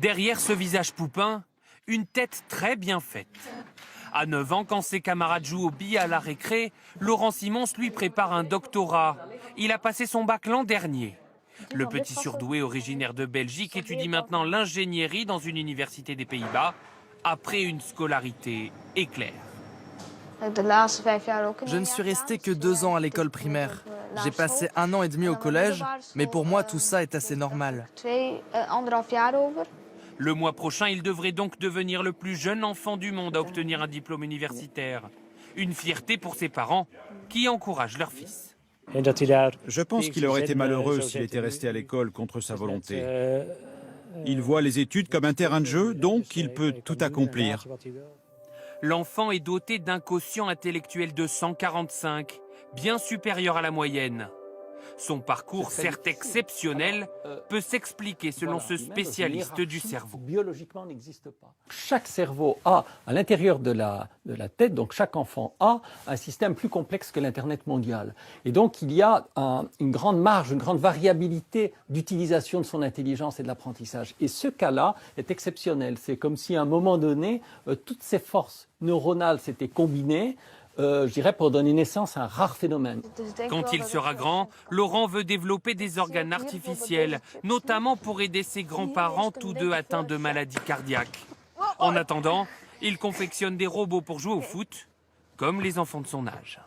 Derrière ce visage poupin, une tête très bien faite. À 9 ans, quand ses camarades jouent aux billes à la récré, Laurent Simons lui prépare un doctorat. Il a passé son bac l'an dernier. Le petit surdoué originaire de Belgique étudie maintenant l'ingénierie dans une université des Pays-Bas, après une scolarité éclair. Je ne suis resté que 2 ans à l'école primaire. J'ai passé 1 an et demi au collège, mais pour moi tout ça est assez normal. Le mois prochain, il devrait donc devenir le plus jeune enfant du monde à obtenir un diplôme universitaire. Une fierté pour ses parents qui encouragent leur fils. Je pense qu'il aurait été malheureux s'il était resté à l'école contre sa volonté. Il voit les études comme un terrain de jeu, donc il peut tout accomplir. L'enfant est doté d'un quotient intellectuel de 145, bien supérieur à la moyenne. Son parcours, certes exceptionnel, peut s'expliquer selon ce spécialiste du cerveau. Biologiquement n'existe pas. Chaque cerveau a, à l'intérieur de la tête, donc chaque enfant a un système plus complexe que l'Internet mondial. Et donc il y a une grande marge, une grande variabilité d'utilisation de son intelligence et de l'apprentissage. Et ce cas-là est exceptionnel. C'est comme si à un moment donné, toutes ces forces neuronales s'étaient combinées, je dirais, pour donner naissance à un rare phénomène. Quand il sera grand, Laurent veut développer des organes artificiels, notamment pour aider ses grands-parents, tous deux atteints de maladies cardiaques. En attendant, il confectionne des robots pour jouer au foot, comme les enfants de son âge.